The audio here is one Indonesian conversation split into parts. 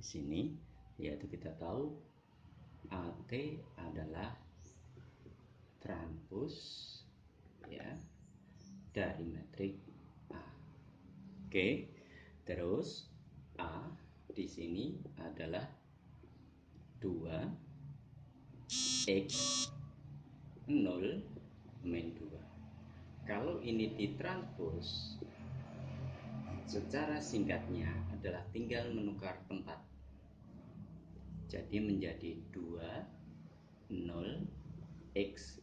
sini, yaitu kita tahu AT adalah transpos ya dari metrik A. Oke, terus A di sini adalah 2x 0 min 2. Kalau ini ditranspos, secara singkatnya adalah tinggal menukar tempat. Jadi menjadi 2 0 x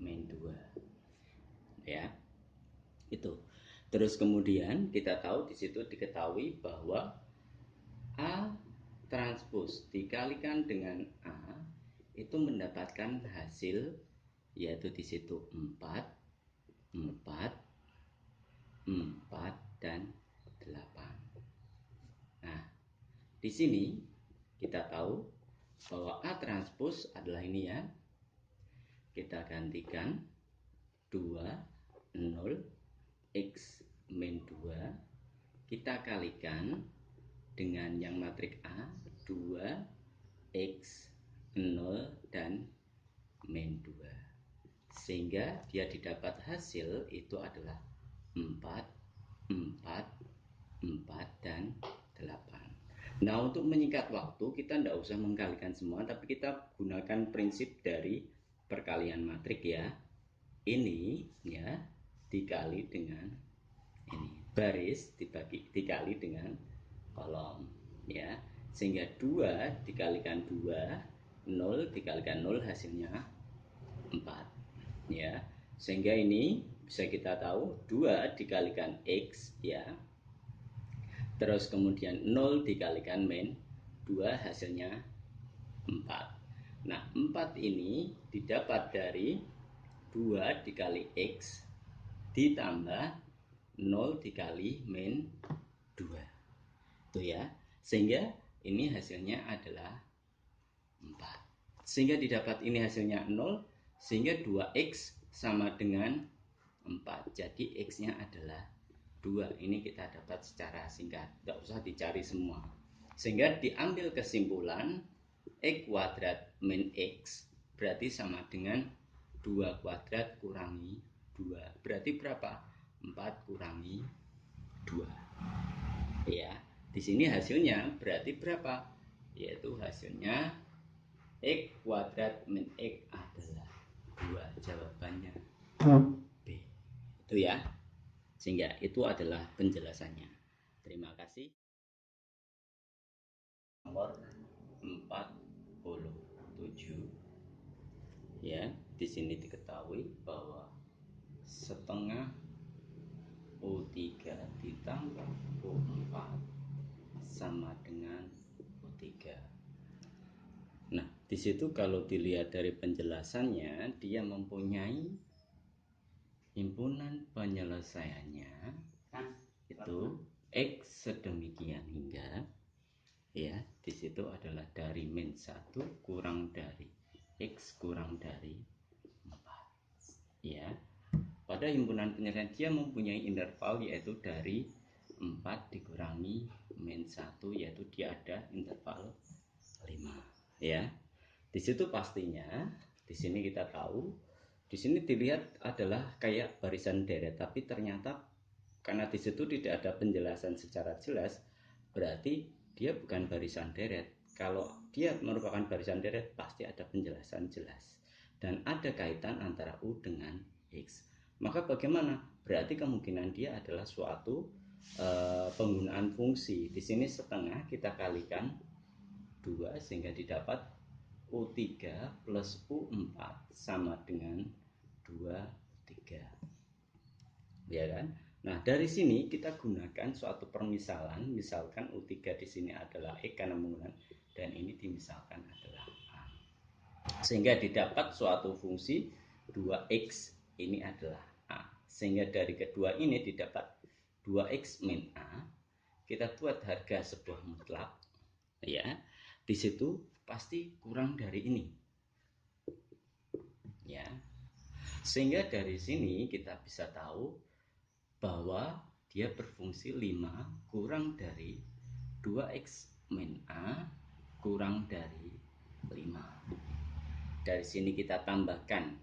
min 2 ya. Itu. Terus kemudian kita tahu di situ diketahui bahwa A transpos dikalikan dengan A itu mendapatkan hasil, yaitu di situ 4 dan 8. Nah, di sini kita tahu bahwa A transpos adalah ini ya. Kita gantikan 2 0 x min 2 kita kalikan dengan yang matrik A 2x 0 dan min 2, sehingga dia didapat hasil itu adalah 4 dan 8. Nah, untuk menyingkat waktu kita tidak usah mengkalikan semua, tapi kita gunakan prinsip dari perkalian matrik ya. Ini ya dikali dengan ini, baris dikali dengan kolom ya, sehingga 2 dikalikan 2 0 dikalikan 0 hasilnya 4 ya, sehingga ini bisa kita tahu 2 dikalikan x ya, terus kemudian 0 dikalikan min 2 hasilnya 4. Nah, 4 ini didapat dari 2 dikali x ditambah 0 dikali min 2 itu ya, sehingga ini hasilnya adalah 4, sehingga didapat ini hasilnya 0, sehingga 2x sama dengan 4, jadi x nya adalah 2. Ini kita dapat secara singkat, tidak usah dicari semua, sehingga diambil kesimpulan x kuadrat min x berarti sama dengan 2 kuadrat kurangi 2, berarti berapa? 4 kurangi 2 ya. Di sini hasilnya berarti berapa? Yaitu hasilnya x kuadrat min x adalah 2. Jawabannya B. Itu ya. Sehingga itu adalah penjelasannya. Terima kasih. Nomor 47 ya. Di sini diketahui bahwa setengah U3 ditambah U4 sama dengan U3. Nah, di situ kalau dilihat dari penjelasannya, dia mempunyai himpunan penyelesaiannya itu x sedemikian hingga ya, di situ adalah dari min 1 kurang dari x kurang dari 4 ya. Pada himpunan penyelesaian dia mempunyai interval yaitu dari 4 dikurangi min 1, yaitu dia ada interval 5 ya. Di situ pastinya di sini kita tahu, di sini dilihat adalah kayak barisan deret, tapi ternyata karena di situ tidak ada penjelasan secara jelas, berarti dia bukan barisan deret. Kalau dia merupakan barisan deret pasti ada penjelasan jelas dan ada kaitan antara U dengan X. Maka bagaimana? Berarti kemungkinan dia adalah suatu penggunaan fungsi. Di sini setengah kita kalikan 2 sehingga didapat U3 plus U4 sama dengan 2/3 ya kan. Nah, dari sini kita gunakan suatu permisalan, misalkan U3 di sini adalah X karena menggunakan, dan ini dimisalkan adalah A, sehingga didapat suatu fungsi 2x ini adalah A, sehingga dari kedua ini didapat 2x min A. Kita buat harga sebuah mutlak ya, di situ pasti kurang dari ini ya, sehingga dari sini kita bisa tahu bahwa dia berfungsi 5 kurang dari 2x min A kurang dari 5. Dari sini kita tambahkan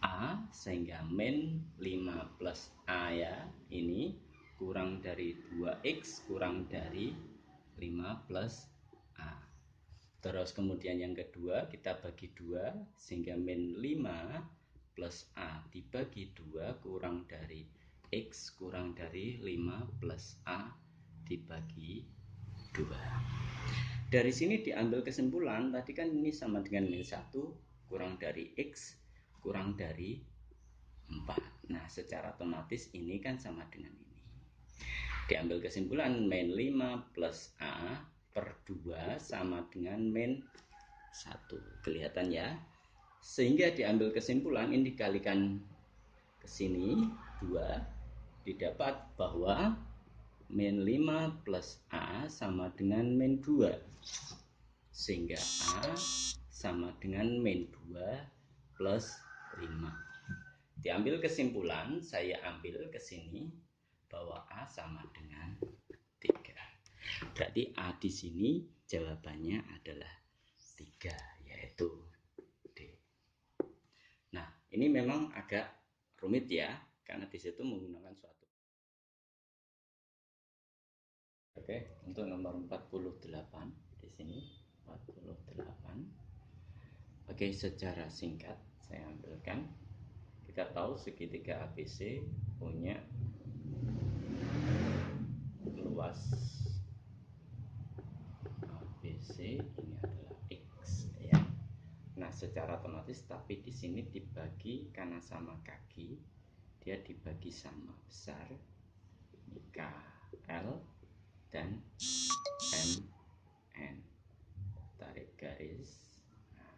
A sehingga min 5 plus A ya, ini kurang dari 2X kurang dari 5 plus A. Terus kemudian yang kedua kita bagi 2 sehingga min 5 plus A dibagi 2 kurang dari X kurang dari 5 plus A dibagi 2. Dari sini diambil kesimpulan tadi kan ini sama dengan min 1 kurang dari X kurang dari 4. Nah secara otomatis ini kan sama dengan ini. Diambil kesimpulan min 5 plus A per 2 sama dengan min 1. Kelihatan ya. Sehingga diambil kesimpulan ini dikalikan ke sini 2, didapat bahwa min 5 plus A sama dengan min 2. Sehingga A sama dengan min 2 plus 5. Diambil kesimpulan, saya ambil ke sini bahwa A sama dengan 3. Berarti A di sini jawabannya adalah 3, yaitu D. Nah, ini memang agak rumit ya, karena di situ menggunakan suatu. Oke, untuk nomor 48 di sini 48. Oke, secara singkat saya ambilkan. Kita tahu segitiga ABC punya luas ABC ini adalah X ya. Nah, secara otomatis tapi di sini dibagi karena sama kaki, dia dibagi sama besar KL dan MN. Tarik garis. Nah,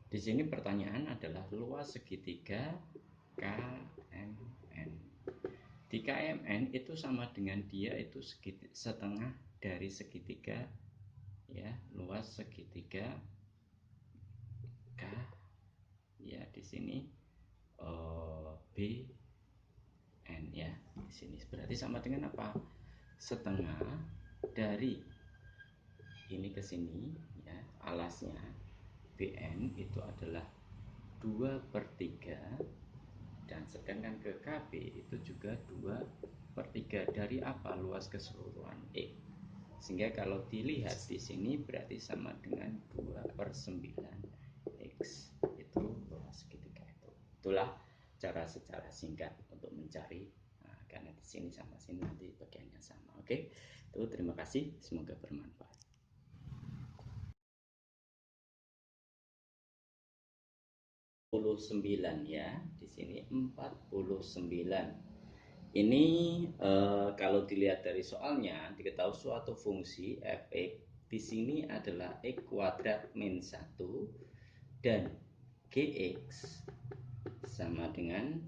di sini pertanyaan adalah luas segitiga KMN. Di KMN itu sama dengan dia itu setengah dari segitiga ya, luas segitiga K ya, di sini BN ya. Di sini berarti sama dengan apa? Setengah dari ini ke sini ya, alasnya BN itu adalah 2/3, dan sedangkan ke KB itu juga 2/3 dari apa? Luas keseluruhan E. Sehingga kalau dilihat di sini berarti sama dengan 2/9X itu luas segitiga itu. Itulah cara secara singkat untuk mencari. Nah, karena di sini sama sini nanti bagiannya sama. Oke, itu terima kasih, semoga bermanfaat. 49 ya, di sini 49. Ini kalau dilihat dari soalnya diketahui suatu fungsi f(x) di sini adalah x kuadrat min 1 dan gx sama dengan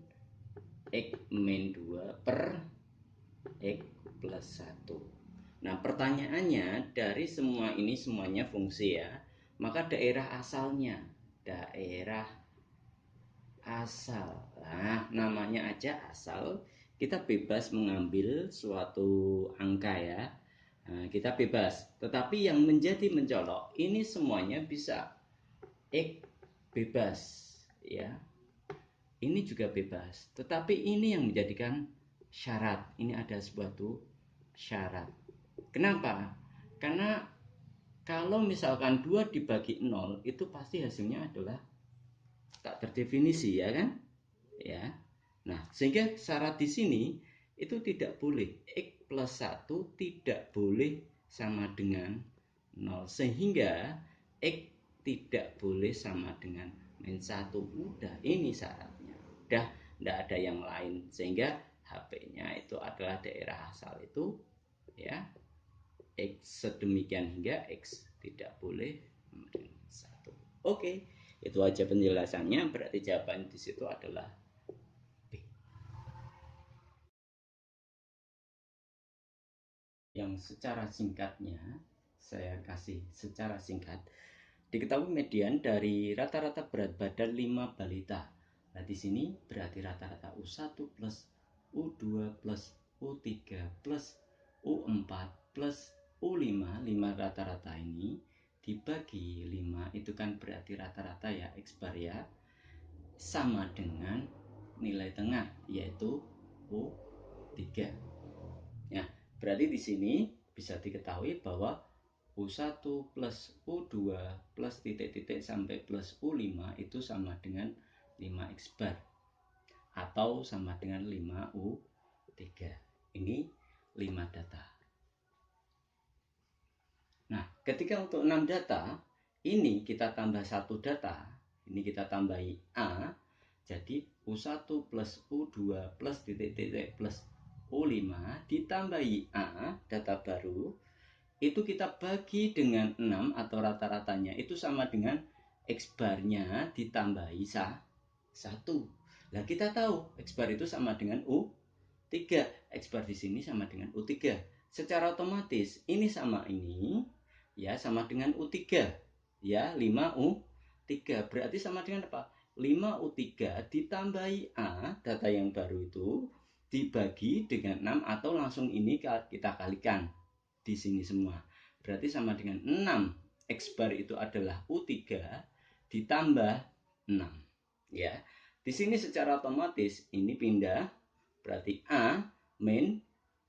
x min 2 per x plus 1. Nah pertanyaannya, dari semua ini semuanya fungsi ya, maka daerah asalnya, daerah asal. Nah, namanya aja asal, kita bebas mengambil suatu angka ya. Nah, kita bebas. Tetapi yang menjadi mencolok ini semuanya bisa X bebas ya. Ini juga bebas. Tetapi ini yang menjadikan syarat. Ini ada suatu syarat. Kenapa? Karena kalau misalkan 2 dibagi 0 itu pasti hasilnya adalah tak terdefinisi ya kan? Ya. Nah, sehingga syarat di sini itu tidak boleh X plus 1 tidak boleh sama dengan 0. Sehingga X tidak boleh sama dengan min 1. Udah, ini syaratnya. Udah, tidak ada yang lain. Sehingga HP-nya itu adalah daerah asal itu ya. X sedemikian hingga X tidak boleh sama dengan 1. Oke, itu aja penjelasannya. Berarti jawaban di situ adalah B. Yang secara singkatnya saya kasih secara singkat. Diketahui median dari rata-rata berat badan 5 balita. Nah, di sini berarti rata-rata U1 plus U2 plus U3 plus U4 plus U5, 5 rata-rata ini dibagi 5 itu kan berarti rata-rata ya, X bar ya, sama dengan nilai tengah yaitu U3. Ya, berarti di sini bisa diketahui bahwa U1 plus U2 plus titik-titik sampai plus U5 itu sama dengan 5X bar atau sama dengan 5U3. Ini 5 data. Nah, ketika untuk 6 data, ini kita tambah 1 data, ini kita tambahi A, jadi U1 plus U2 plus titik-titik plus U5 ditambahi A, data baru, itu kita bagi dengan 6 atau rata-ratanya, itu sama dengan X barnya ditambahi 1. Nah, kita tahu X bar itu sama dengan U3. X bar di sini sama dengan U3. Secara otomatis ini sama ini ya sama dengan U3. Ya, 5U3. Berarti sama dengan apa? 5U3 ditambahi A, data yang baru itu dibagi dengan 6 atau langsung ini kita kalikan di sini semua. Berarti sama dengan 6. X bar itu adalah U3 ditambah 6. Ya. Di sini secara otomatis ini pindah, berarti A min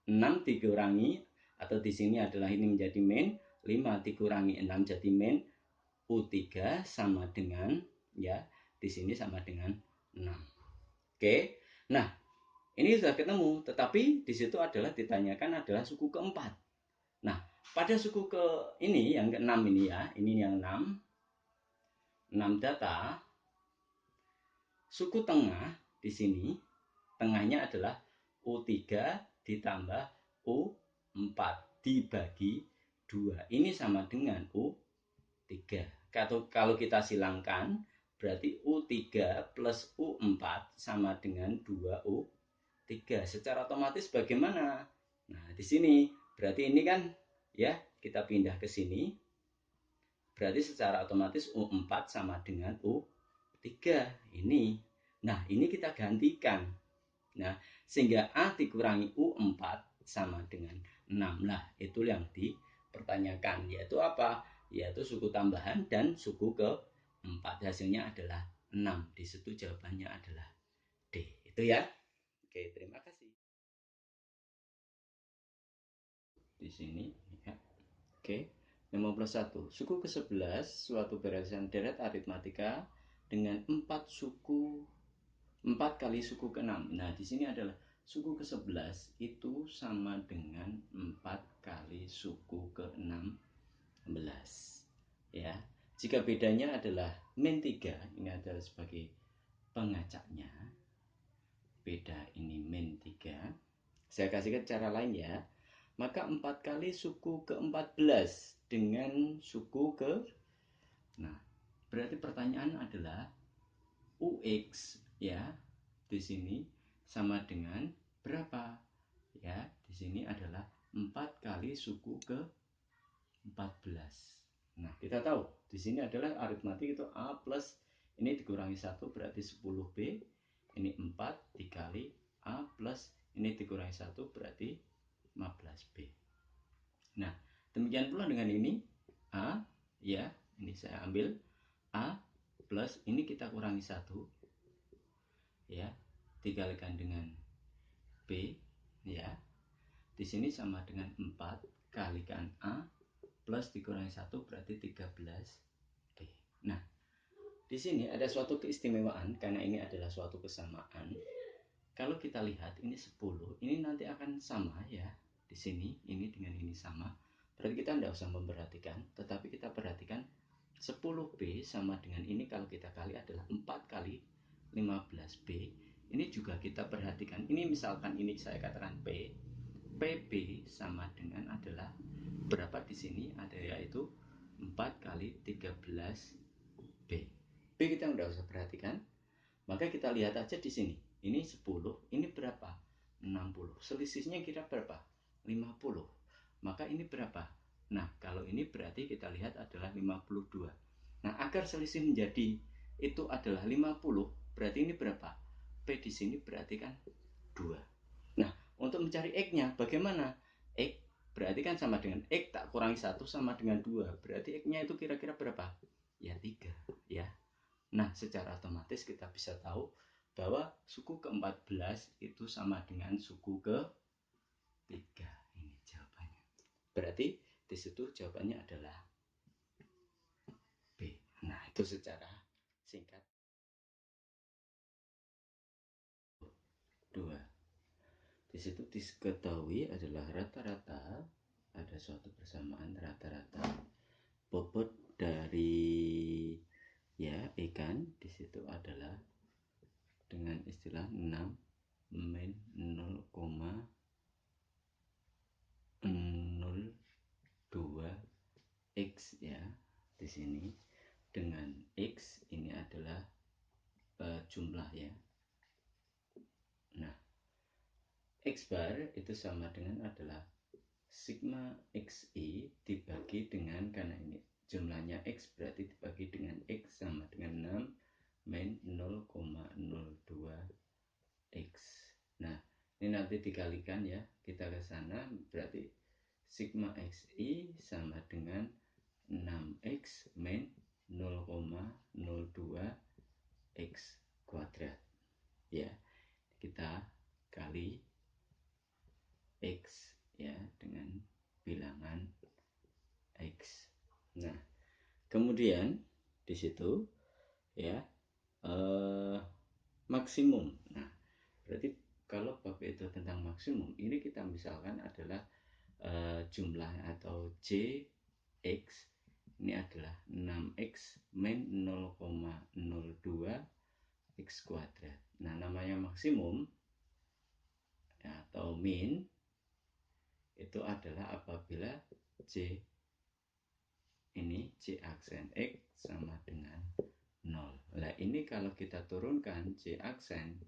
6 dikurangi, atau di sini adalah ini menjadi min 5 dikurangi 6 jadi min U3 sama dengan ya, di sini sama dengan 6. Oke. Nah, ini sudah ketemu, tetapi di situ adalah ditanyakan adalah suku keempat. Nah, pada suku ke ini yang ke-6 ini ya, ini yang 6 data. Suku tengah di sini, tengahnya adalah U3 ditambah U4 dibagi 2. Ini sama dengan U3. Kalau kita silangkan, berarti U3 plus U4 sama dengan 2U3. Secara otomatis bagaimana? Nah, di sini berarti ini kan ya, kita pindah ke sini. Berarti secara otomatis U4 sama dengan U3 ini. Nah, ini kita gantikan. Nah, sehingga A dikurangi U4 sama dengan 6. Nah, itu yang dipertanyakan, yaitu apa? Yaitu suku tambahan dan suku keempat. Hasilnya adalah 6. Di situ jawabannya adalah D. Itu ya. Oke, terima kasih. Di sini ya. Oke. 51. Suku ke-11 suatu barisan deret aritmatika dengan 4 kali suku ke-6. Nah, di sini adalah suku ke-11 itu sama dengan 4 kali suku ke-16. Ya. Jika bedanya adalah min 3, ini adalah sebagai pengacaknya. Beda ini min 3. Saya kasihkan cara lain ya. Maka 4 kali suku ke-14 dengan suku ke. Nah, berarti pertanyaan adalah UX ya, di sini sama dengan berapa? Ya, di sini adalah 4 kali suku ke 14. Nah, kita tahu di sini adalah aritmatik itu A plus ini dikurangi 1 berarti 10B. Ini 4 dikali A plus ini dikurangi 1 berarti 15B. Nah, demikian pula dengan ini A ya, ini saya ambil A plus ini kita kurangi 1 ya, dikalikan dengan B ya. Di sini sama dengan 4 kalikan A plus dikurangi 1 berarti 13B. Nah, di sini ada suatu keistimewaan karena ini adalah suatu kesamaan. Kalau kita lihat ini 10, ini nanti akan sama ya. Di sini ini dengan ini sama. Berarti kita tidak usah memperhatikan, tetapi kita perhatikan 10B sama dengan ini kalau kita kali adalah 4 kali 15B. Ini juga kita perhatikan. Ini misalkan ini saya katakan P. PB sama dengan adalah berapa di sini ada yaitu 4 kali 13B. B kita tidak usah perhatikan. Maka kita lihat aja di sini. Ini 10, ini berapa? 60. Selisihnya kira berapa? 50. Maka ini berapa? Nah, kalau ini berarti kita lihat adalah 52. Nah, agar selisih menjadi itu adalah 50, berarti ini berapa? P di sini berarti kan 2. Nah, untuk mencari X-nya bagaimana? X Berarti kan sama dengan X tak kurangi 1 sama dengan 2. Berarti X-nya itu kira-kira berapa? Ya 3 ya. Nah, secara otomatis kita bisa tahu bahwa suku ke-14 itu sama dengan suku ke-3. Ini jawabannya. Berarti di situ jawabannya adalah B. Nah, itu secara singkat. 2. Di situ diketahui adalah rata-rata, ada suatu persamaan rata-rata bobot dari ya ikan di situ adalah dengan istilah 6 min 0,02 X ya. Di sini dengan X ini adalah jumlah ya. Nah, X bar itu sama dengan adalah sigma XI dibagi dengan, karena ini jumlahnya X berarti dibagi dengan X sama dengan 6 min 0,02 X. Nah, ini nanti dikalikan ya, kita ke sana berarti sigma XI sama dengan 6X min 0,02 X kuadrat ya. Kita kali X ya dengan bilangan X. Nah, kemudian di situ ya maksimum. Nah, berarti kalau bab itu tentang maksimum, ini kita misalkan adalah jumlah atau J X ini adalah 6X min 0,02 X kuadrat. Nah, namanya maksimum atau min itu adalah apabila J ini J aksen X sama dengan 0. Nah, ini kalau kita turunkan J aksen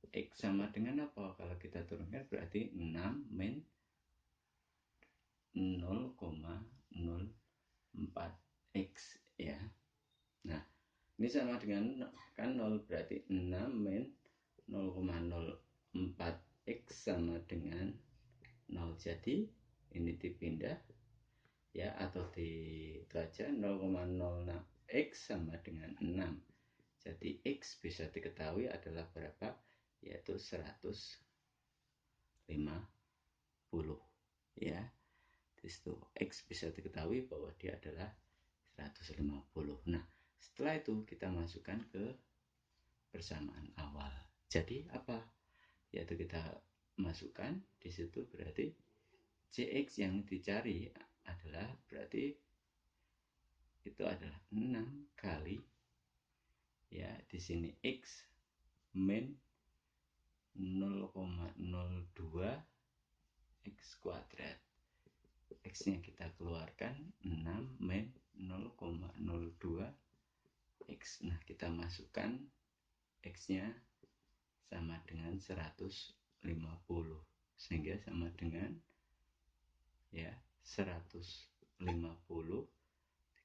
X sama dengan apa? Kalau kita turunkan berarti 6 min 0,04 X ya. Nah, ini sama dengan kan 0 berarti 6 min 0,04 X sama dengan 0. Jadi ini dipindah ya, atau itu aja 0,06 X sama dengan 6. Jadi X bisa diketahui adalah berapa, yaitu 150 ya. Di situ X bisa diketahui bahwa dia adalah 150. Nah, setelah itu kita masukkan ke persamaan awal. Jadi apa? Yaitu kita masukkan di situ berarti Cx yang dicari adalah berarti itu adalah 6 kali ya di sini X min 0,02 X kuadrat. X nya kita keluarkan 6 min 0,02 X. Nah, kita masukkan X nya sama dengan 150 sehingga sama dengan ya 150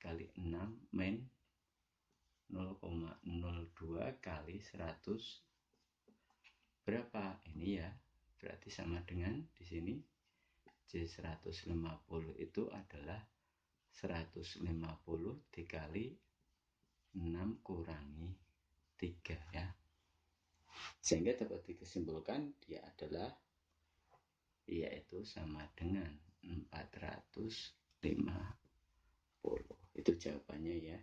kali 6 min 0,02 kali 100 berapa ini ya, berarti sama dengan di sini J 150 itu adalah 150 dikali 6 kurangi 3 ya, sehingga dapat disimpulkan dia adalah yaitu sama dengan 450. Itu jawabannya ya.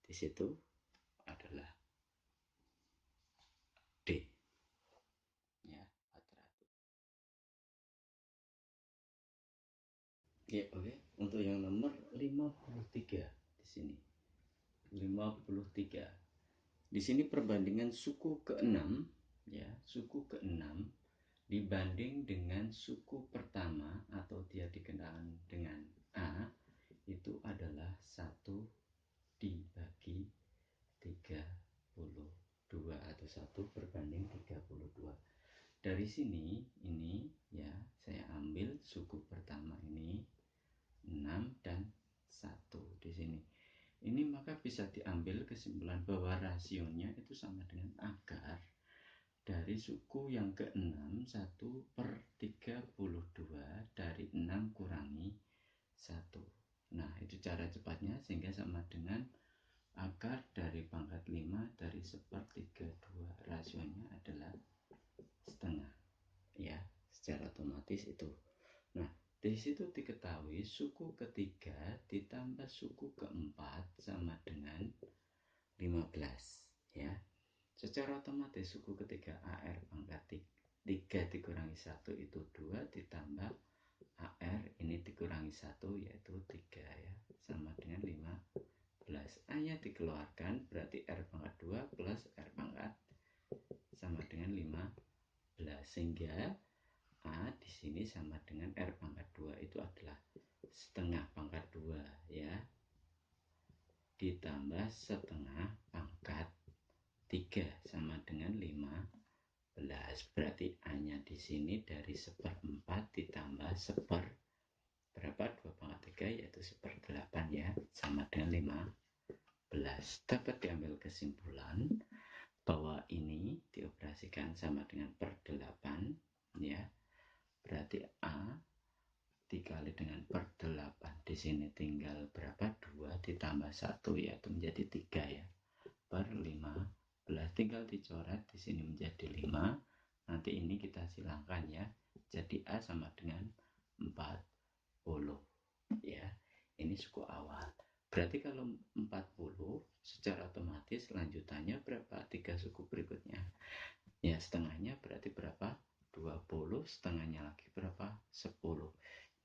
Di situ adalah D ya, 400. Ya, oke. Untuk yang nomor 53 di sini. 53. Di sini perbandingan suku ke-6 ya, suku ke-6 dibanding dengan suku pertama atau dia dikenal dengan A itu adalah 1 dibagi 32 atau 1 berbanding 32. Dari sini ini ya, saya ambil suku pertama ini 6 dan 1 di sini. Ini maka bisa diambil kesimpulan bahwa rasionya itu sama dengan akar dari suku yang ke-6 1/32 dari 6 kurangi 1. Nah, itu cara cepatnya, sehingga sama dengan akar dari pangkat 5 dari 1/32. Rasionya adalah setengah. Ya, secara otomatis itu. Nah, di situ diketahui suku ketiga ditambah suku keempat sama dengan 15. Ya, secara otomatis suku ketiga AR pangkat 3 dikurangi 1 itu 2 ditambah AR ini dikurangi 1 yaitu 3 ya, sama dengan 15. A-nya dikeluarkan, berarti R pangkat 2 plus R pangkat sama dengan 15, sehingga A di sini sama dengan R pangkat 2 itu adalah setengah pangkat 2 ya, ditambah setengah pangkat 3 sama dengan 15. Berarti A-nya di sini dari 1/4 ditambah berapa? 2 pangkat 3 yaitu 1/8 ya, sama dengan 15. Dapat diambil kesimpulan bahwa ini dioperasikan sama dengan per 8 ya. Berarti A dikali dengan per 8. Di sini tinggal berapa? 2 ditambah 1 yaitu menjadi 3 ya. Per 15 tinggal dicoret di sini menjadi 5. Nanti ini kita silangkan ya. Jadi A sama dengan 40 ya. Ini suku awal. Berarti kalau 40 secara otomatis lanjutannya berapa? 3 suku berikutnya. Ya, setengahnya berarti berapa? 20, setengahnya lagi berapa? 10.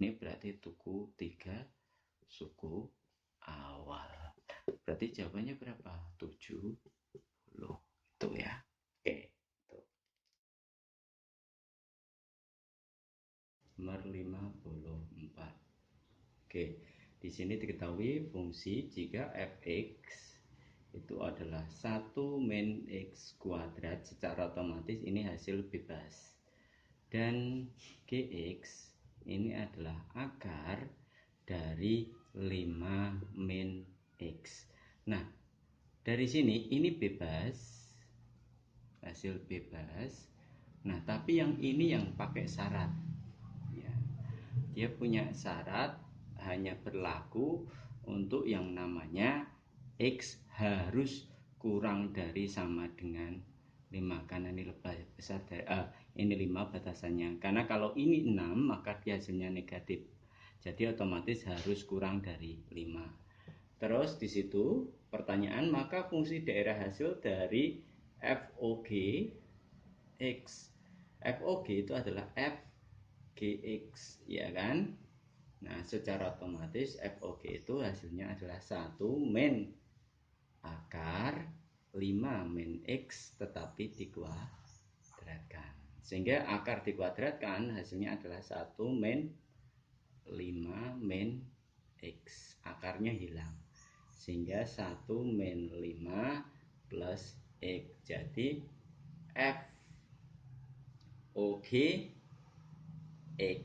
Ini berarti suku 3 suku awal. Berarti jawabannya berapa? 70. Itu ya. Oke, itu. Nomor 54. Oke, di sini diketahui fungsi jika fx itu adalah 1 min x kuadrat, secara otomatis ini hasil bebas. Dan gx ini adalah akar dari 5 min x. Nah, dari sini ini bebas, hasil bebas. Nah, tapi yang ini yang pakai syarat ya. Dia punya syarat, hanya berlaku untuk yang namanya x harus kurang dari sama dengan 5, karena ini lebih besar dari ini 5 batasannya. Karena kalau ini 6 maka dia hasilnya negatif. Jadi otomatis harus kurang dari 5. Terus di situ pertanyaan, maka fungsi daerah hasil dari FOG X. FOG itu adalah FGX ya kan. Nah, secara otomatis FOG itu hasilnya adalah 1 min akar 5 min X tetapi dikuadratkan. Sehingga akar dikuadratkan hasilnya adalah 1 min 5 min X. Akarnya hilang. Sehingga 1 min 5 plus X. Jadi FOG X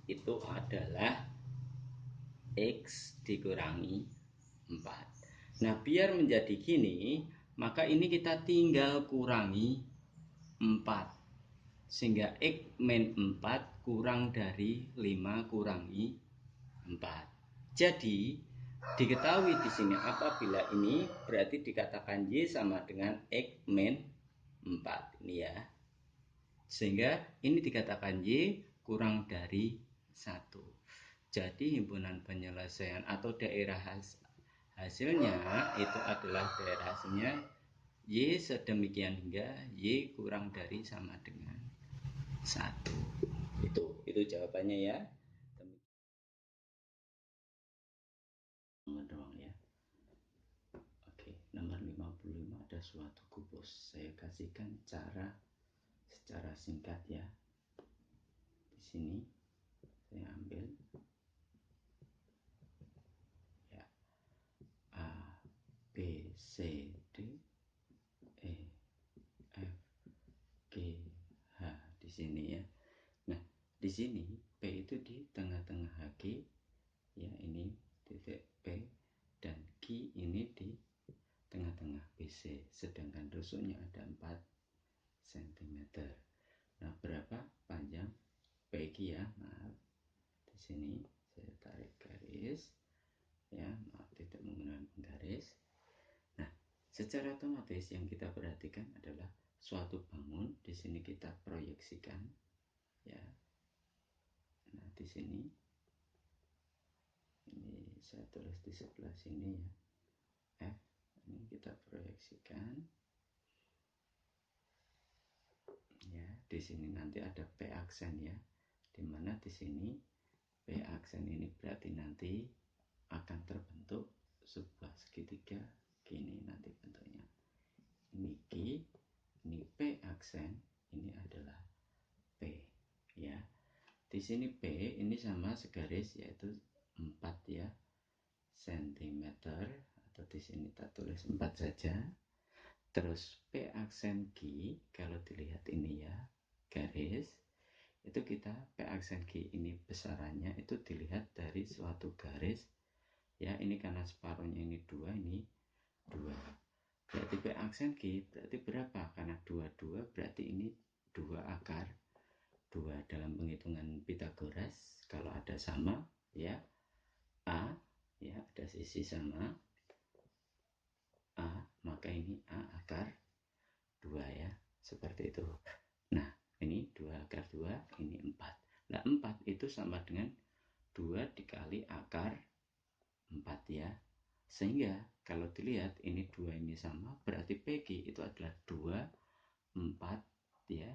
itu adalah X dikurangi 4. Nah, biar menjadi gini, maka ini kita tinggal kurangi 4. Sehingga X min 4 kurang dari 5 kurangi 4. Jadi, diketahui di sini apabila ini berarti dikatakan Y sama dengan X min 4. Ini ya. Sehingga ini dikatakan Y kurang dari 1. Jadi himpunan penyelesaian atau daerah hasilnya itu adalah daerah hasilnya Y sedemikian hingga Y kurang dari sama dengan 1. Itu jawabannya ya. Doang ya. Oke, nomor 55 ada suatu kubus. Saya kasihkan cara secara singkat ya. Di sini saya ambil ya A B C D E F G H di sini ya. Nah, di sini P itu di tengah-tengah HG ya, ini titik P, dan Q ini di tengah-tengah BC. Sedangkan rusuknya ada 4 cm. Nah, berapa panjang PG ya? Maaf, di sini saya tarik garis ya, maaf tidak menggunakan penggaris. Nah, secara otomatis yang kita perhatikan adalah suatu bangun di sini kita proyeksikan ya. Nah, di sini ini saya tulis di sebelah sini ya, F. Ini kita proyeksikan ya. Di sini nanti ada P aksen ya, dimana di sini P aksen ini berarti nanti akan terbentuk sebuah segitiga gini nanti bentuknya. Ini Q, ini P aksen, ini adalah P ya. Di sini P ini sama segaris yaitu 4 ya cm, atau di sini kita tulis 4 saja. Terus P aksen Q, kalau dilihat ini ya garis, itu kita P aksen Q ini besarannya itu dilihat dari suatu garis ya. Ini karena separuhnya ini 2, ini 2, berarti P aksen Q berarti berapa? Karena 2 berarti ini 2 akar 2 dalam penghitungan Pythagoras. Kalau ada sama ya, A ya, ada sisi sama A, maka ini A akar 2 ya, seperti itu. Nah, ini 2 akar 2, ini 4. Nah, 4 itu sama dengan 2 dikali akar 4 ya. Sehingga kalau dilihat ini 2 ini sama, berarti PG itu adalah 2, 4 ya.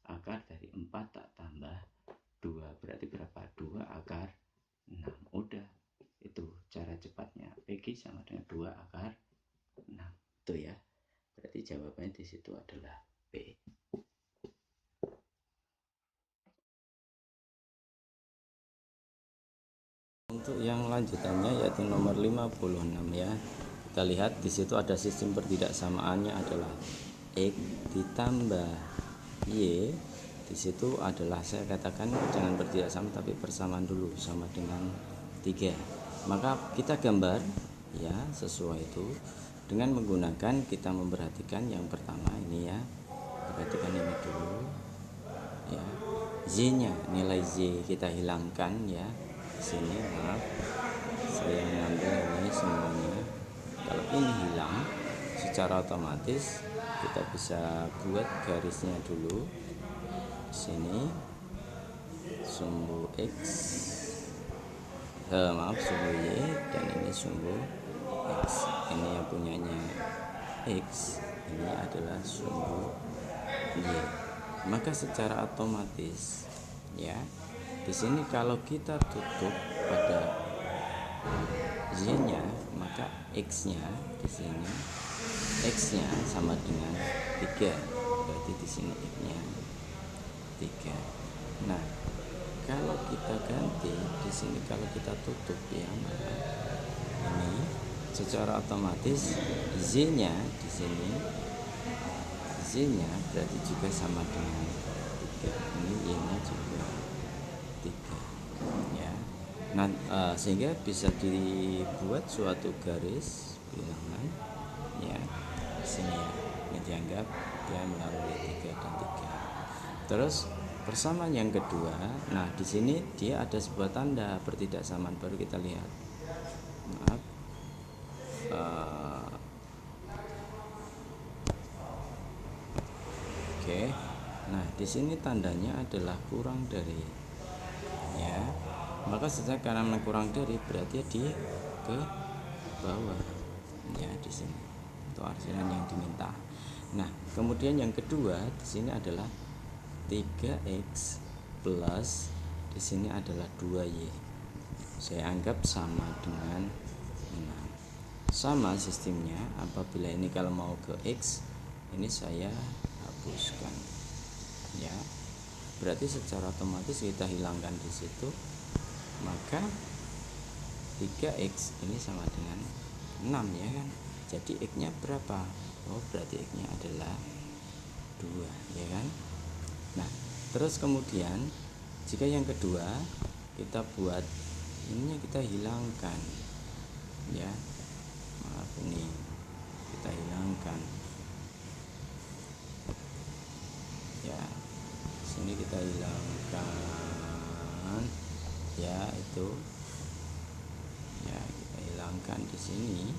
Akar dari 4 tak tambah 2, berarti berapa? 2 akar 6. Udah, itu cara cepatnya. PG sama dengan 2 akar 6. Itu ya. Berarti jawabannya di situ adalah B. Untuk yang lanjutannya yaitu nomor 56 ya. Kita lihat di situ ada sistem pertidaksamaannya adalah X ditambah Y. Di situ adalah saya katakan jangan pertidaksama tapi persamaan dulu, sama dengan 3. Maka kita gambar ya sesuai itu dengan menggunakan, kita memperhatikan yang pertama ini ya. Perhatikan ini dulu ya. Z-nya, nilai Z kita hilangkan ya. Di sini maaf, saya mengambil ini semuanya. Kalau ini hilang, secara otomatis kita bisa buat garisnya dulu. Di sini sumbu X, sumbu Y, dan ini sumbu X. Ini yang punyanya X, ini adalah sumbu Y. Maka secara otomatis ya, di sini kalau kita tutup pada Z-nya, maka X-nya di sini X-nya sama dengan 3. Berarti di sini X-nya 3. Nah, kalau kita ganti di sini, kalau kita tutup ya, maka ini secara otomatis Z-nya di sini, Z-nya berarti juga sama dengan 3. Ini Y-nya juga 3 ya. Nah, sehingga bisa dibuat suatu garis bilangan ya. Di sini ya, ini dianggap dia melalui 3 dan 3. Terus persamaan yang kedua, nah di sini dia ada sebuah tanda pertidaksamaan, baru kita lihat. Maaf. Oke. Nah, di sini tandanya adalah kurang dari ya. Maka secara karena kurang dari berarti dia ke bawah ya di sini. Untuk arsiran yang diminta. Nah, kemudian yang kedua di sini adalah 3x plus di sini adalah 2y. Saya anggap sama dengan 6. Sama sistemnya, apabila ini kalau mau ke x, ini saya hapuskan. Ya. Berarti secara otomatis kita hilangkan di situ. Maka 3x ini sama dengan 6 ya kan. Jadi x-nya berapa? Oh, berarti x-nya adalah 2 ya kan. Nah, terus kemudian jika yang kedua kita buat ininya, kita hilangkan ya. Maaf, ini kita hilangkan kita hilangkan ya, itu ya kita hilangkan di sini.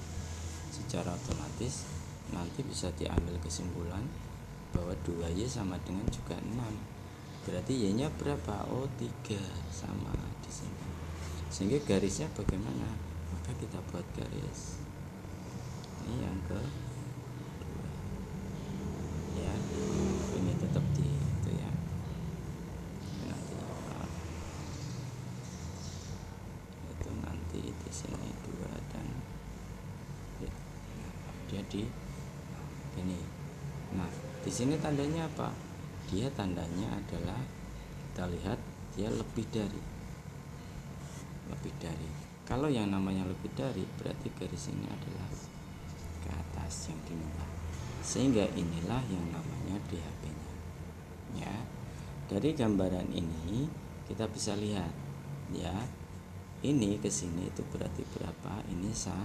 Secara otomatis nanti bisa diambil kesimpulan bahwa 2Y sama dengan juga 6. Berarti Y-nya berapa? Oh, 3 sama di sini. Sehingga garisnya bagaimana? Maka kita buat garis. Ini yang ke 2. Ya, ini tetap di itu ya. Nanti itu nanti di sini 2 dan jadi ini. Nah, di sini tandanya apa? Dia tandanya adalah, kita lihat dia lebih dari. Kalau yang namanya lebih dari berarti garis ini adalah ke atas yang dimulai. Sehingga inilah yang namanya DHP-nya. Ya. Dari gambaran ini kita bisa lihat ya. Ini ke sini itu berarti berapa? Ini 1,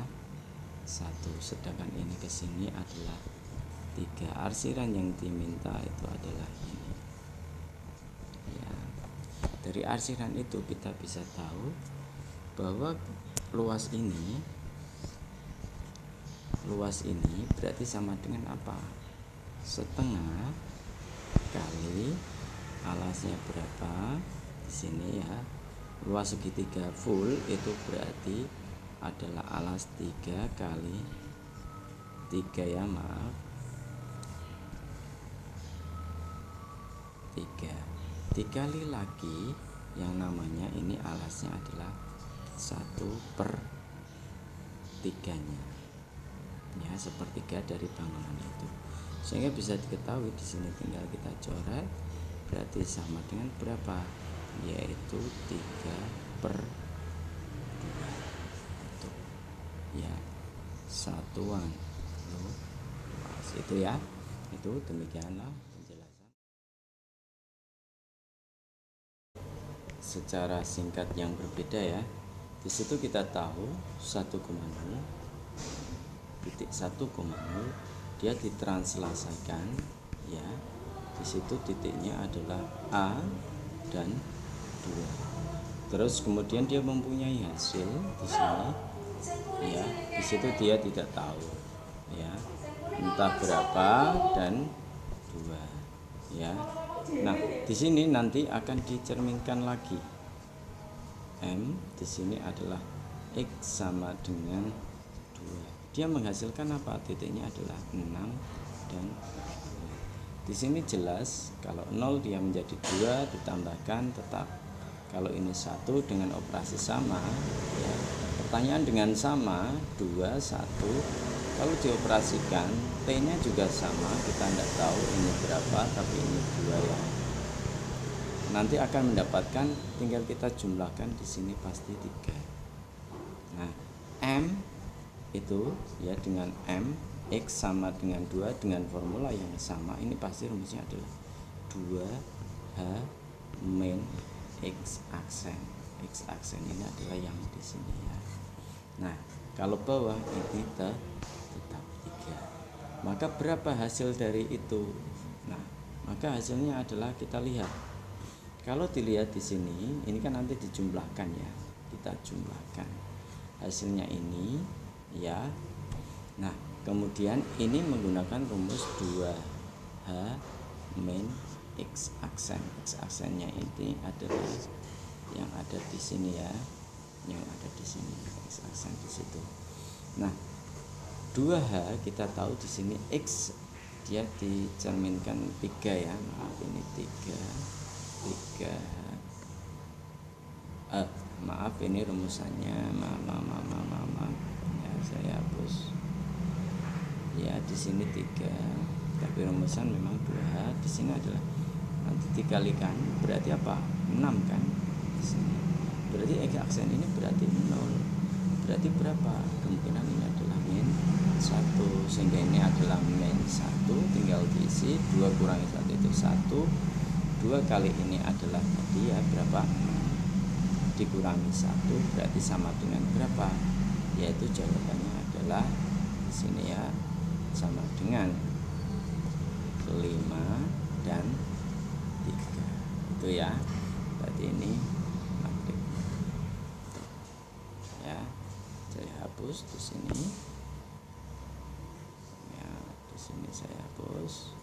sedangkan ini ke sini adalah 3. Arsiran yang diminta itu adalah ini. Ya. Dari arsiran itu kita bisa tahu bahwa luas ini berarti sama dengan apa? Setengah kali alasnya berapa? Di sini ya. Luas segitiga full itu berarti adalah alas 3 kali 3 ya, maaf. 3 dikali lagi yang namanya ini alasnya adalah 1/3-nya ya, 1/3 dari bangunan itu. Sehingga bisa diketahui di sini tinggal kita coret, berarti sama dengan berapa? Yaitu 3/2 itu ya, satuan luas itu ya. Itu demikianlah penjelasan secara singkat yang berbeda ya. Di situ kita tahu 1,0 titik 1,0 dia ditranslasikan ya. Di situ titiknya adalah A dan 2. Terus kemudian dia mempunyai hasil di sini ya. Di situ dia tidak tahu ya, entah berapa dan 2 ya. Nah, di sini nanti akan dicerminkan lagi. M di sini adalah X sama dengan 2. Dia menghasilkan apa? Titiknya adalah 6 dan 2. Di sini jelas kalau 0 dia menjadi 2 ditambahkan tetap. Kalau ini 1 dengan operasi sama ya. Pertanyaan dengan sama 2 1. Kalau dioperasikan T-nya juga sama, kita tidak tahu ini berapa tapi ini 2 ya. Nanti akan mendapatkan, tinggal kita jumlahkan di sini pasti 3. Nah, M itu ya dengan M X sama dengan 2 dengan formula yang sama, ini pasti rumusnya adalah 2H min X aksen. X aksen ini adalah yang di sini ya. Nah, kalau bawah ini tetap 3. Maka berapa hasil dari itu? Nah, maka hasilnya adalah kita lihat. Kalau dilihat di sini, ini kan nanti dijumlahkan ya. Kita jumlahkan. Hasilnya ini ya. Nah, kemudian ini menggunakan rumus 2H min X aksen. X aksennya ini adalah yang ada di sini ya. Yang ada di sini X aksen di situ. Nah, 2H kita tahu di sini X dia dicerminkan 3 ya. Maaf ini 3 maaf ini rumusannya maaf ya, saya hapus ya. Di sini 3 tapi rumusan memang 2H. Di sini adalah nanti dikalikan berarti apa? 6 kan di sini. Berarti X aksen ini berarti 0. Berarti berapa? Kemungkinan ini adalah min 1, sehingga ini adalah min 1 tinggal diisi. 2 kurangi 1 itu 1. 2 kali ini adalah tadi ya berapa? Dikurangi 1 berarti sama dengan berapa? Yaitu jawabannya adalah di sini ya, sama dengan 5 dan 3. Itu ya. Berarti ini matrix. Ya. Saya hapus di sini. Ya, di sini saya hapus.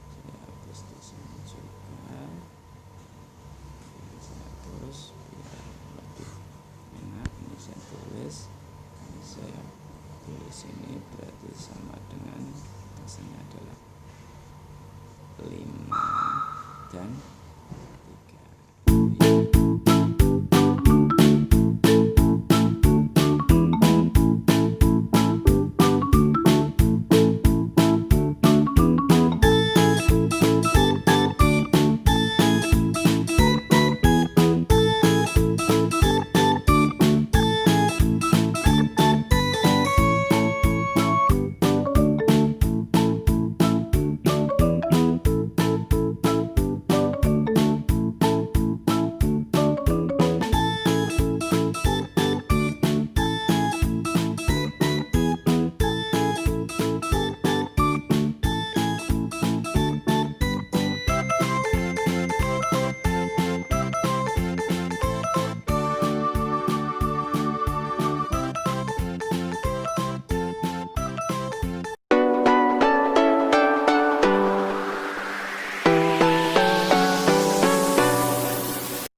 Saya hapus di sini juga. Ini saya hapus biar lebih enak. Ini saya tulis. Ini saya tulis ini berarti sama dengan hasilnya adalah 5 dan